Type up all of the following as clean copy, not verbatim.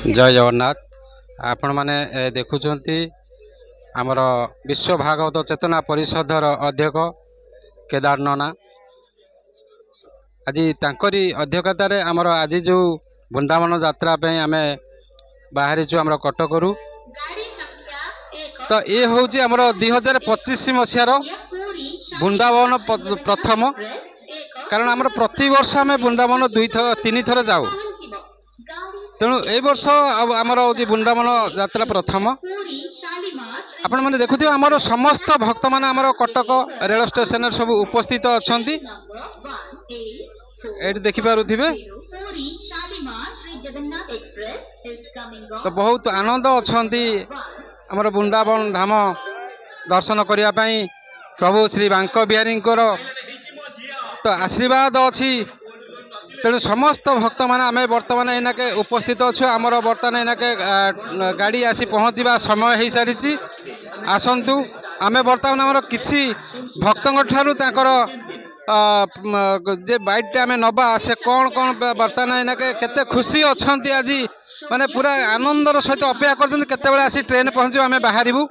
जय जगन्नाथ। आपण माने देखुचंती आमर विश्व भागवत चेतना परिषदर अध्यक्ष केदार नना आज तांकरी अध्यक्षतार आमर आज जो वृंदावन यात्रा आम बाहरी आमर कटकरू तो ये हूँ आमर 2025 मसीहार वृंदावन प्रथम कारण आमर प्रति वर्ष आम वृंदावन तीन थर जाऊ तेणु ए वर्ष आमर हूँ वृंदावन यात्रा प्रथम आपण मैंने देखुए आमर समस्त भक्त मैंने आमर कटक रेल स्टेशन सब उपस्थित अच्छा ये देखिपे तो बहुत आनंद अच्छा आमर वृंदावन धाम दर्शन करने प्रभु श्री बांक बिहारी तो आशीर्वाद अच्छी तेणु समस्त भक्त मैंने आम बर्तमान एनाके उपस्थित अच्छु आमर बर्तमान एनाके गाड़ी आसी पहुँचा समय हो सारी आसतु आम बर्तमान आमर कि भक्तों ठारू जे बाइट आम नवा से कौन कौन बर्तमान एनाके केते खुशी अच्छा आज माने पूरा आनंदर सहित अपेक्षा कर आसी ट्रेन पहुँच आम बाहरबू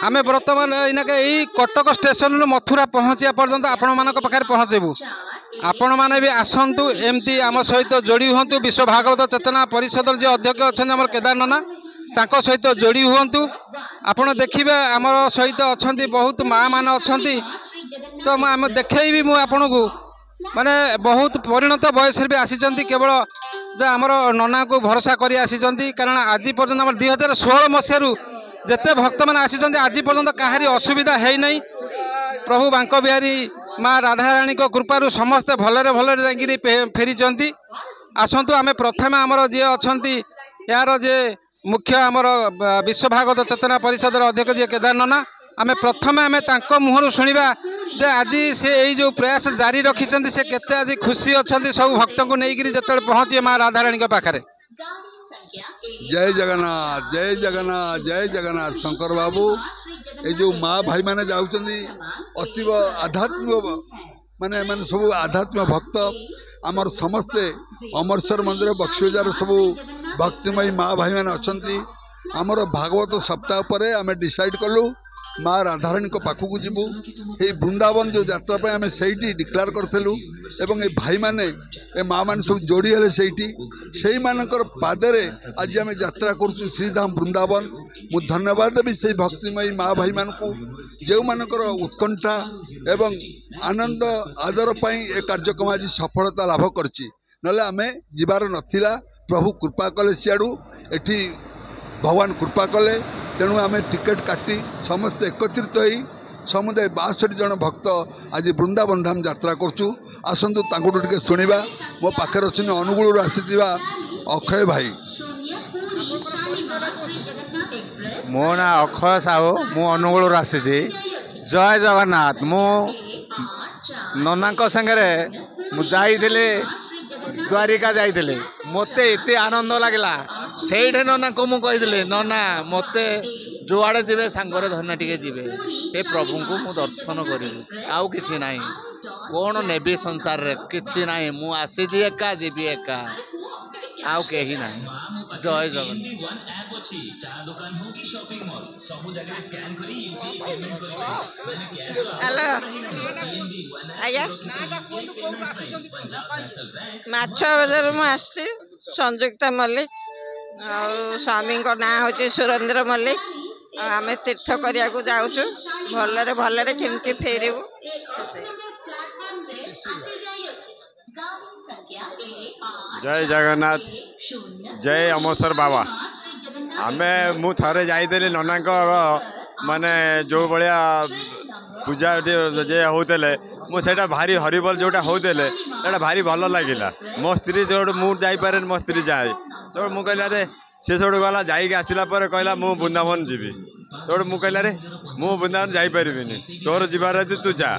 आम बर्तमान एनाके यही कटक स्टेशन मथुरा पहुँचा पर्यंत आपण मान पाखे पहुँचबू आपण मैंने भी आसतु एमती आम सहित जोड़ी हूँ विश्व भागवत चेतना परिषद जो अध्यक्ष अच्छा आम केदार नना तांको सहित जोड़ी हूँ आपण देखिए आमर सहित अच्छा बहुत माँ मान अच्छा तो आम देखी मुझे आपन को माने बहुत परिणत बयस भी आसी केवल जो आमर नना को भरोसा कर आसी कारण आज पर्यंत आम 2016 मसीह जिते भक्त मैंने आसी आज पर्यंत कहारी असुविधा है नहीं प्रभु बांक बिहारी माँ राधाराणी को कृपारू समस्ते भलरे भलरे जाकि फेरी आसतु आम प्रथम आमर जी अच्छा यार जे मुख्य आमर विश्व भागवत चेतना परिषद अध्यक्ष जी केदार नना आम प्रथम आम मुहर शुणा जे आज से यही जो प्रयास जारी रखिंट से केते आज खुशी अच्छा सब भक्त को लेकर जो पहुँचे माँ राधाराणी पाखे। जय जगन्नाथ जय जगन्नाथ जय जगन्नाथ शंकर बाबू ये जो माँ भाई माने जाउचंदी अतीव आध्यात्मिक माने माने सब आध्यात्मिक भक्त आमर समस्ते अमरसर मंदिर बक्सीबजार सब भक्तिमयी माँ भाई माने अछंती आमर भागवत सप्ताह पर आम डिसाइड कलु माँ राधाराणी को पाखक जीवु ये वृंदावन जो यात्रा पे आम से डिक्लेयर करूँ एवं ये भाई माने ए माँ मैंने सब जोड़ी हेले से मानकर पादरे आज आम यात्रा करुँ श्रीधाम वृंदावन मु धन्यवाद देवी से भक्तिमयी माँ भाई मान को जो मानकर उत्कंठा एवं आनंद आदर पाई ए कार्यक्रम आज सफलता लाभ करछि नले आमे जीवार नथिला प्रभु कृपा कले सियाड़ू एठी भगवान कृपा कले तेणु आम टिकेट काटी समस्त एकत्रित हो समुदाय 62 जन भक्त आज वृंदावन धाम यात्रा करछु आसतु तांकुठु टिके सुनिबा मो पाखे अच्छे अनुगुल आसीथिबा अक्षय भाई। मो ना अक्षय साहू मु अनुगुल आसी जय जगन्नाथ मु नना संगे मुझे द्वारिका जाइले मते एते आनंद लगला से नना को मुझे नना मते जुआड़े जीवे सांगरे धन्य टिके जीवे ए प्रभु को मु दर्शन करी आउ किछि नाही कौन नेबी संसार रे किछि नाही मु आसी जी एका जीवी एका आउ केही नाही। जय जगन्नाथ। हेलो आज्ञा माछ बजार मु आसी संयुक्ता मल्लिक स्वामी ना हूँ सुरेंद्र मल्लिक आम तीर्थ करने को जाऊँ भलरे भलरे केमती फेरबू जय जगन्नाथ जय अमरसर बाबा आमे मु थरे जाइली नना माने जो भाया पूजा जे होते मुझे भारी हरिबल जोटा होते भारी भल लगिला मो स्त्री जो मुझे मो स्त्री जाए तो मुझे कहला सी सब गला जाइक आसला कहला मु वृंदावन जीवी तो मुझे कहला रे मु वृंदावन जापर तोर जीवार तू जा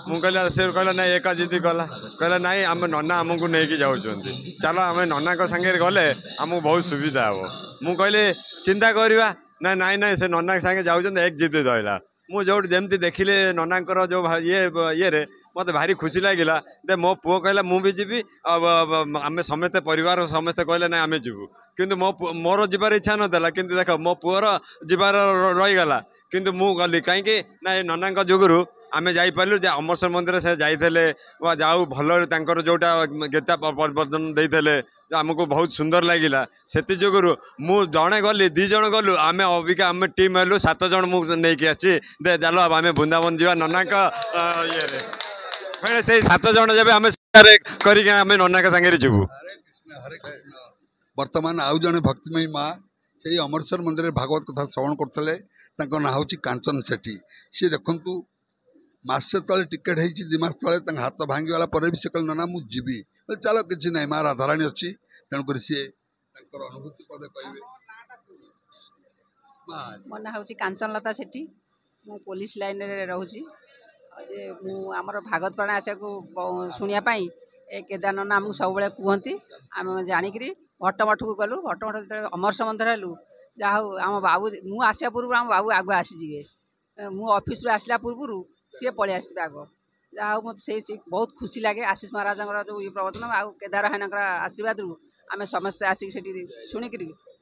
मुझे से कहला ना एका जिदी कला कहला ना आम नना आमको नहीं जाऊँ चलो आम नना सागे गले आमको बहुत सुविधा हम मु कहले चिंता करवा ना नाई ना से नना सागे जाऊँ एक जिद रहा मुझे जमी देखिले नना जो ये मत भारी खुशी लगिला दे मो पुओ कहला मु भी जीवी आम समस्ते परिवार समस्ते कहले ना आम जीवु किंतु मोर जीवार इच्छा नाला कि देख मो पुअर जीवार रहीगला किंतु मु गली कहीं ना ये नना जोगुरु आम जापारू जे अमरसर मंदिर से जाइए जाऊ भल जोटा गीता प्रवर्तन देते आमको बहुत सुंदर लगिला से जोगुरु मु जड़े गली 2 जन गलु आम अबिका आम टीम हेलु 7 जन मुझे आसी दे चलो आम वृंदावन जा नना ये से 7 जन जब आम करम नना सागे जीवु हरे कृष्ण वर्तमान आउ जड़े भक्तिमयी माँ से अमरसर मंदिर भागवत कथा श्रवण करते ना हूँ कांचन सेठी सी देखु मसे तले टिकेट होती 2 मास तले हाथ भांगीगला पर भी से कहले ना मुझे जीवी चलो किसी ना माँ राधाराणी अच्छी तेणुक सी अनुभूति पदे कहे मो ना हूँ कांचनलता सेठी मु पुलिस लाइन रे रोची आमर भागवत प्राण आशा को शुणापी ए केदारनाथ आमको सब कहती आम जाणिक भट्टमठ को गलु भट्टमठ जो अमरस मंदिर हेलु जहाँ आम बाबू मु आसा पूर्व आम बाबू आगु आसीजे मु ऑफिस रू आसला पूर्व सी पलि आसते आग जहाँ मत से बहुत खुशी लगे आशीष महाराज जो ये प्रवचन आउ केदार हाईना आशीर्वाद रू आम समस्ते आसिक शुणिक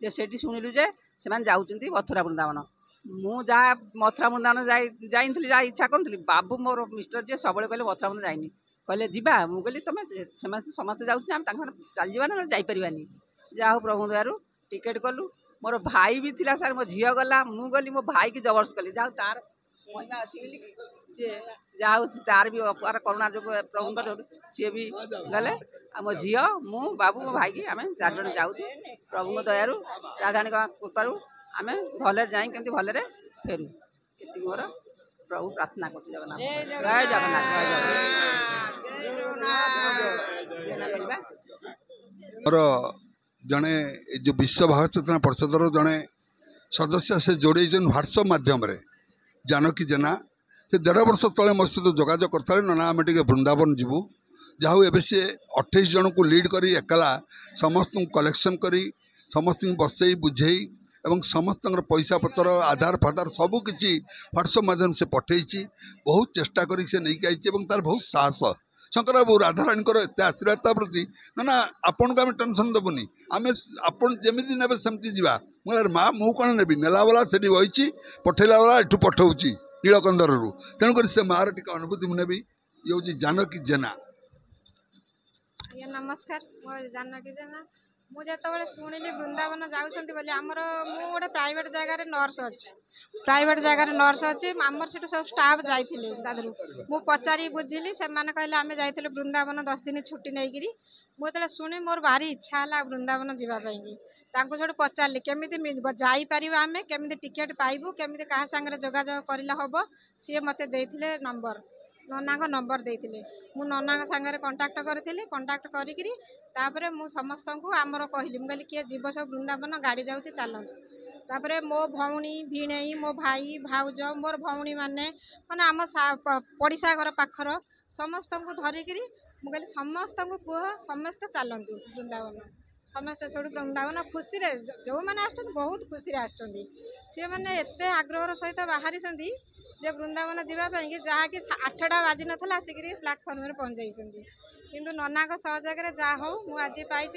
से शुणिलु जे से जाऊँच मथुरा वृंदावन मु जहाँ मथुरा वृंदावन जाइली जहाँ इच्छा करूँ बाबू मोर मिस्टर जी सब कहले मथुरा वृंदावन जाइनी कहले जीवा मु कहली तुम समस्ते जाऊँ चल जावा ना जापरानी जहाँ प्रभु दयारू टिकेट कलु मोर भाई भी थिला सार मो झील गला मु गली मो भाई की जबरदस्त कली जहाँ तार महिमा अच्छी सी जहाँ तार भी अपार करुणा जो प्रभु सी भी गले मो झी मु बाबू मो भाई की आम 4 जन जाऊँ प्रभु दयारू राधाणी कृपारू आम भले जाए केमती भले फेरू ये मोर प्रभु प्रार्थना कर जगन्नाथ जय जगन्नाथ जय जगन्नाथ मोर जड़े जो विश्व भागवत चेतना परिषद जड़े सदस्य से जोड़े ह्वाट्सअप मध्यम जानकी जेना से 1.5 वर्ष तले मो सहित जोगाजोग करते ना आम टे वृंदावन जीवु जहाँ एवं सी 28 जन को लीड करी एकला समस्त कलेक्शन करी समस्त बसई बुझे एवं समस्त पैसा पतर आधार फाधार सबकि ह्वाट्सअप माध्यम से पठे बहुत चेष्टा करी से नहीं आई तार बहुत साहस शंकर बाबू राधाराणी एत आशीर्वाद प्रति ना आपन को आम टेंशन देवनी आम आपन जमी ने सेमती जावा मुझे माँ मु कौन नेबी नेला वाला से बही पठेला वाला एठू पठाऊँगी नीलकंदर तेणुक से मार टी अनुभूति मुझे ये हूँ जानकी जेना आज्ञा नमस्कार मो जानकी जेना मुझे शुणिली वृंदावन जाऊँच आमर मु गोटे प्राइवेट जगार नर्स अच्छी प्राइवेट जगार नर्स अच्छी आमर से सब स्टाफ जाइए दादर मु पचारि बुझिली से कहले आम जाइए वृंदावन 10 दिन छुट्टी नहीं मुझे शुणी मोर भारी इच्छा है वृंदावन जावाई सब पचारि केमी जापर आम केमी टिकेट पाइबू केमी क्या सांगे जोगाजोग करले हम सी मत नंबर नना नंबर देते मु नना सांगे कंटाक्ट करी कंटाक्ट करी मु समस्त को आमर कहली मुझे किए जीव सब वृंदावन गाड़ी जाऊँच चलतु तापरे मो भौणी भिणई मो भाई भाउज मोर भौणी माने आम पड़िशा घर पाखर समस्त को धरिकी मुझे समस्त को कह समस्ते चलतु वृंदावन समस्ते सब वृंदावन खुशी जो मैंने बहुत खुशी सी मैंने एत आग्रह सहित बाहरी जे वृंदावन जावाई जहाँकि 8टा बाजी नाला आसिक प्लाटफर्म में पहुँचाई किंतु नना सहयोग जहाँ हो मुझे पाई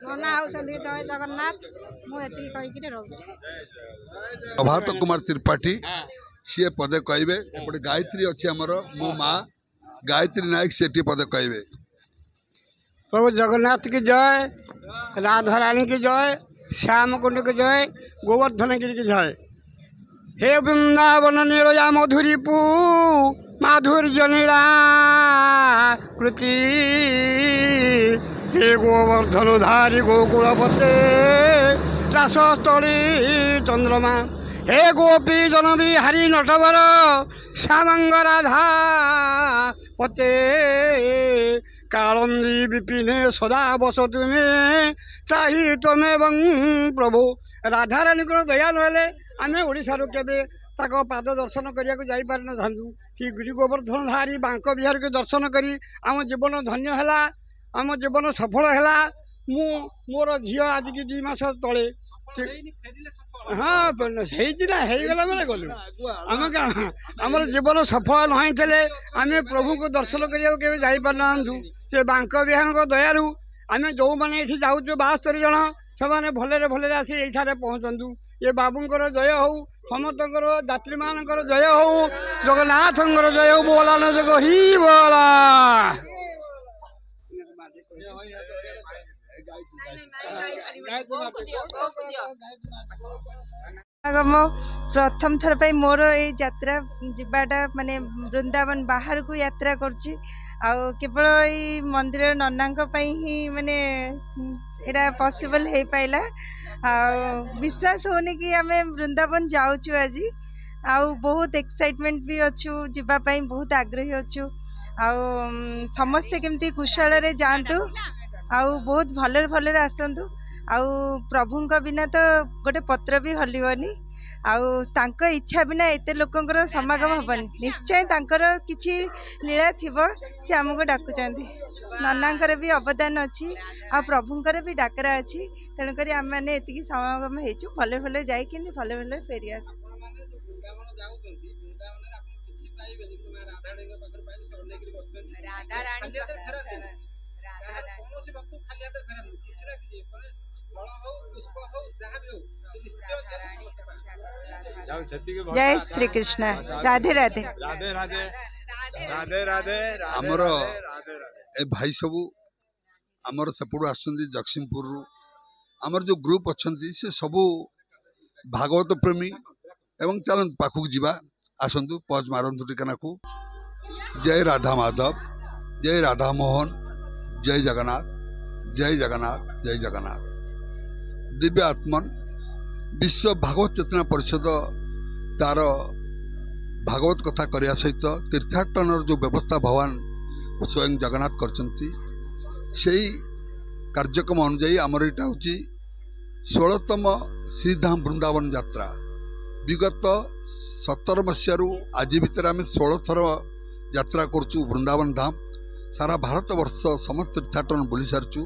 नना होती जय जगन्नाथ मुझे कहीकि रोचे प्रभात कुमार त्रिपाठी सी पदे कहे एपटे गायत्री अच्छी आमर मो माँ गायत्री नायक से पदे कहे प्रभु जगन्नाथ की जय राधा रानी की जय श्याम कुंड की जय गोवर्धन गिरी की जय हे वृंदावन नीलया मधुरीपू माधुर्य नीला कृति हे गोवर्धन धारी गोकुलपते रासस्थली चंद्रमा हे गोपी जन बिहारी नटवर श्यामंग राधा पते कालंदी विपिने सदा बस तुम्हें चाही तमें प्रभु राधा रानी को दया नहेले आम ओडार केवे पाद दर्शन करने जापार न था कि गिरी गोवर्धन धारी बांक बिहार के दर्शन करी आम जीवन धन्य है आम जीवन सफल है मोर झी आज की 2 मास तले हाँ ହେଇଚିନା ହେଇଗଲା ବେଲେ ଗଲୁ ଆମେ ଆମର ଜୀବନ ସଫଳ ନ ହେଇଥିଲେ ଆମେ ପ୍ରଭୁଙ୍କୁ ଦର୍ଶନ କରିବାକୁ କେବେ ଯାଇପାରିନାହାନ୍ତୁ। ସେ ବାଙ୍କ ବିହାରଙ୍କ ଦୟାରୁ ଆମେ ଯେଉଁମାନେ ଏଠି ଯାଉଛୁ 72 ଜଣ ସେମାନେ ଭଲରେ ଭଲରେ ଆସି ଏଇଠାରେ ପହଞ୍ଚନ୍ତୁ। ଏ ବାବୁଙ୍କର ଜୟ ହଉ, ସମସ୍ତଙ୍କର ଯାତ୍ରୀମାନଙ୍କର ଜୟ ହଉ, ଜଗନ୍ନାଥଙ୍କର ଜୟ ହଉ। ବୋଲାନ ଜଗ ହି ବୋଲା। प्रथम थर पे मोर ये यात्रा जीवाटा माने वृंदावन बाहर को यात्रा करछि केवल ये मंदिर नन्ना ही माने एटा पॉसिबल हो पाइला। विश्वास होनी कि आमे वृंदावन जाऊछु आज बहुत एक्साइटमेंट भी अच्छु जीवा पई बहुत आग्रही अच्छु समस्ते केमती कुशल रे जांतु बहुत भलर भलर आसतु प्रभुंक बिना तो गोटे पत्र भी हलिबनी तांको इच्छा बिना एते लोकंकर समागम हबनी। निश्चय तांकर किछि लीला थिबो से हमको डाकुचंती। नन्नांकर भी अवदान अच्छी प्रभुंकर भी डाकरा अच्छी तेणुक आम मैंने एति समागम हो भले भले जाए भले भले फेरी आस। जय श्री कृष्ण। राधे राधे राधे राधे राधे राधे। आमर ए भाई सबू आमर सेपटू आसुंदी जगतसिंहपुर आमर जो ग्रुप अच्छी से सबू भागवत प्रेमी एवं चलत पाखक जीवा आसतु पज मारतु टिकाना को। जय राधा माधव, जय राधा मोहन, जय जगन्नाथ, जय जगन्नाथ, जय जगन्नाथ। दिव्य आत्मन विश्व भागवत चेतना परिषद तार भागवत कथा करने सहित तीर्थाटन जो व्यवस्था भगवान स्वयं जगन्नाथ करछंती सेही कार्यक्रम अनुजाई आमर यहाँ हूँ 16तम श्रीधाम वृंदावन यात्रा। विगत 17 मसीह आज भितर आम 16 थर यात्रा करचु वृंदावन धाम। सारा भारत वर्ष समस्त तीर्थाटन बुली सारचु।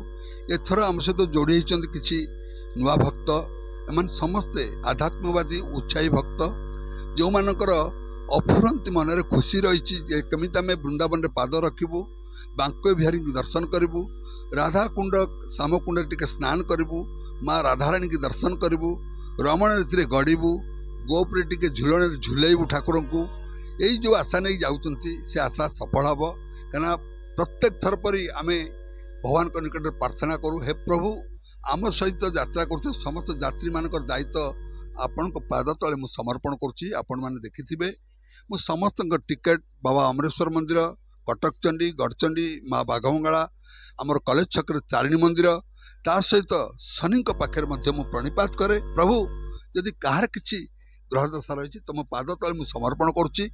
एथर आम सहित जोड़ी होती किसी नुआ भक्त एम समस्ते आध्यात्मवादी उत्साही भक्त जो मानकर अफुरंती मनरे खुशी रही केमी आम वृंदावन पाद रखिबू, बांके बिहारी दर्शन करूँ, राधा कुंड श्याम कुंड टिके स्नान करूँ, माँ राधाराणी की दर्शन करूँ, रमण रीति गड़बू, गोप्रे टिके झुलन झुलेबू ठाकुर को। यही जो आशा नहीं जाऊँगी से आशा सफल हम कहीं प्रत्येक थर पर आम भगवान को निकट प्रार्थना करूँ। हे प्रभु आम सहित यात्रा कर समस्त यात्री मान दायित्व आपण पाद तले मु समर्पण करुच्ची। आपण मैंने देखिथे मु समस्त टिकेट बाबा अमरेश्वर मंदिर, कटक चंडी, गढ़चंडी, माँ बाघमंगला, आमर कलेज छक तारिणी मंदिर ता सहित शनि पाखे मु प्रणिपात करे। प्रभु यदि कहार किसी ग्रह दशा रही तो मो पाद तले मु समर्पण करुच्ची।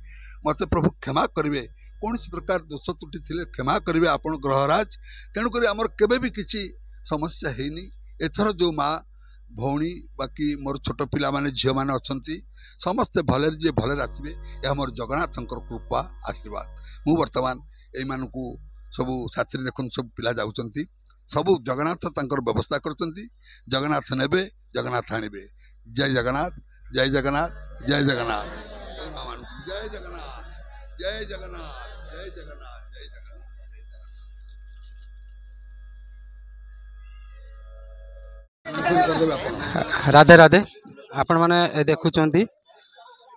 मत प्रभु क्षमा करेंगे, कौन प्रकार दोष त्रुटि थे क्षमा करेंगे आपण ग्रहराज। तेणुक आमर केबे भी किसी समस्या हैनी। एथर जो माँ भौणी बाकी मोर छोट पिला माने झील मैंने अच्छा समस्ते भले जी भले आसवे यह मोर जगन्नाथ कृपा आशीर्वाद। मु वर्तमान यू सबू साथी देखुन सब पिला जाऊँच सबू जगन्नाथ तंकर व्यवस्था करछंती। जगन्नाथ नेबे, जगन्नाथ आनिबे। जय जगन्नाथ, जय जगन्नाथ, जय जगन्नाथ, जय जगन्नाथ, जय जगन्नाथ, जय जगन्नाथ, जय जगन्नाथ। राधे राधे। आपण मैंने देखुंट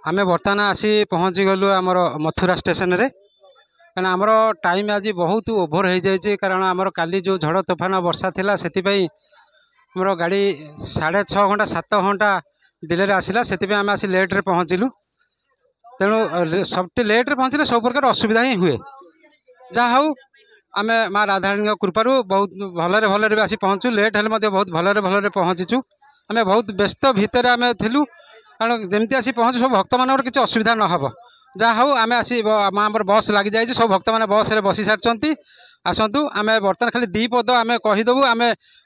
आम बर्तमान आसी पहुँची गलु आमर मथुरा स्टेशन रे कहीं आमर टाइम आज बहुत ओभर हो जाए कारण आमर काली जो झड़ तोफान वर्षा थिला सेतिपई आमर गाड़ी 6.5 घंटा 7 घंटा डिले आसला से आम आसी लेट रे पहुँचलु। तेणु सब लेट रे पहुँचले सब प्रकार असुविधा ही हुए। जहाँ हूँ आम माँ राधाराणी कृपारू बहुत भलरे भलरे भी आसी पहुँचू। लेट हेल्ले बहुत भलरे भलरे पहुँचीचु। आम बहुत व्यस्त भितर आम थिलु कारण जमती आसी पहुँचू सब भक्त मान किसी असुविधा न हो। जहाँ हूँ आम आसी माँ बस लगी जाए सब भक्त मैंने बस रे बसी सारी आसतु। आम बर्तमान खाली 2 पद आम कहीदेवु आम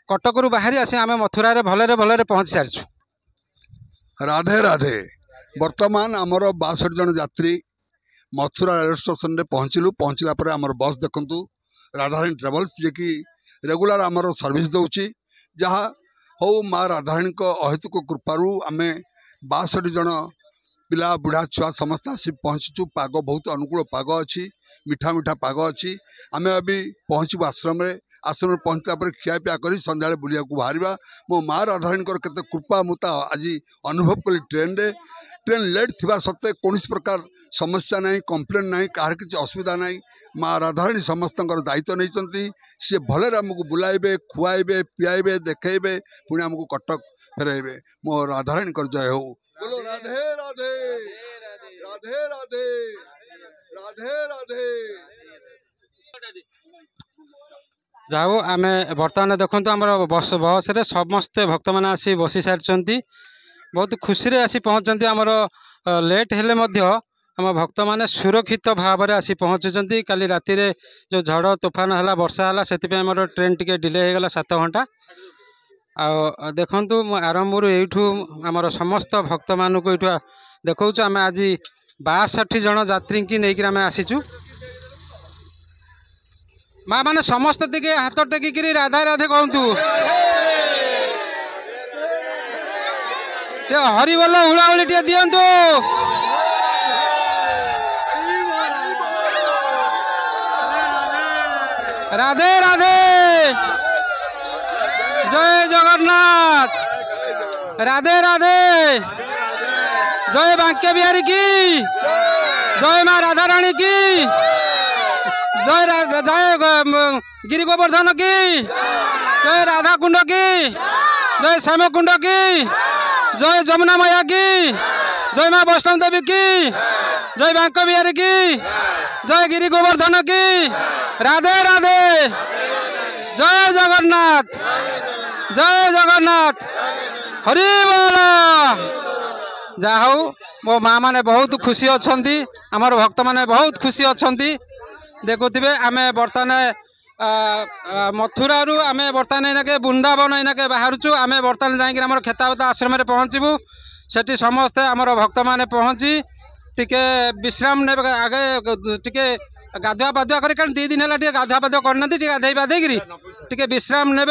कटकरू बाहरी आसी आम मथुरा भलरे भलरे पहुँची सारी। राधे राधे। वर्तमान आमर 62 जन यात्री मथुरा रेल स्टेशन रे पहुँचलु। पहुँचला पर आमर बस देखंतु राधाराणी ट्रावेल्स जे कि रेगुलर आमर सर्विस दउची। जहाँ हौ माँ राधाराणी अहेतुक कृपारू आम 62 जन पिला बुढ़ा छुआ समस्त आसी पहुँचु। पाग बहुत अनुकूल पाग अच्छी मीठा मीठा पाग अच्छी। आम अभी पहुँचू आश्रम आश्रम पहुँचला पर खियापिया कर सन्ध्या बुलिया बाहर। मो माँ राधाराणी केते कृपा मुता आज अनुभव कली। ट्रेन लेट थिबा सत्वे कौन प्रकार समस्या नहीं कंप्लेन नहीं कहार किसी असुविधा नहीं। माँ राधाराणी समस्त दायित्व नहीं सी भले आमको बुलाइबे खुआइबे पियाइबे देखेबे पुणी आमको कटक फेरइबे। मो राधाराणी जय हो। बोलो राधे राधे राधे राधे राधे राधे। जाऊ आम बर्तमान देखु आम बस रे समस्ते भक्त मैंने आसी बसी सारी बहुत खुशी रे आसी पहुँचती। आमर लेट हेले आम भक्त मैंने सुरक्षित भाव में आसी पहुँचुंट। काली राति रे जो झड़ तोफान है वर्षा है से ट्रेन टिके डिले हो गला 7 घंटा। आ देखु आरंभ यूँ आमर समस्त भक्त मानक यूँ देखा आम आज 62 जन यात्री की नहीं आम आसीचु। माँ मैंने समस्त दिखे हाथ टेकिक राधा राधे कहतु। हरि बोल हुड़ाहुड़ी टे दिंतु। राधे राधे जय जगन्नाथ। राधे राधे जय बांके बिहारी की जय माँ राधा रानी की जय जय गिरी गोवर्धन की जय राधा कुंड की जय श्याम कुंड की जय जमुना मैया की जय माँ वैष्णव देवी की जय बांके बिहारी की जय गिरी गोवर्धन की। राधे राधे जय जगन्नाथ जय जगन्नाथ हरि बोल। जाऊ मो माँ मैंने बहुत खुशी अच्छा आमर भक्त मैंने बहुत खुशी अच्छा। देखुवे आम बर्तमान मथुरा आम बर्तमान इनके वृंदावन इनके बाहरुचु। आम बर्तमान जाइए खेतावत आश्रम पहुँचबू। सेठी समस्ते आमर भक्त मैंने पहुँची टिके विश्राम ने आगे टिके गाधुआ पाधुआ कर 2 दिन है गाधुआ पाधुआ करना गाधे बाधे टिके विश्राम ने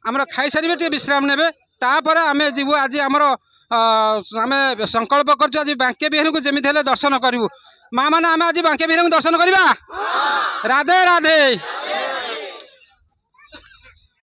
आमर खाई सारे टे विश्राम ने तापर आम जीवु। आज आमर आम संकल्प कर आज बांके बिहारी को जमी दर्शन करूँ। माँ मैंने आम आज बांके बिहारी को दर्शन करवा। राधे राधे।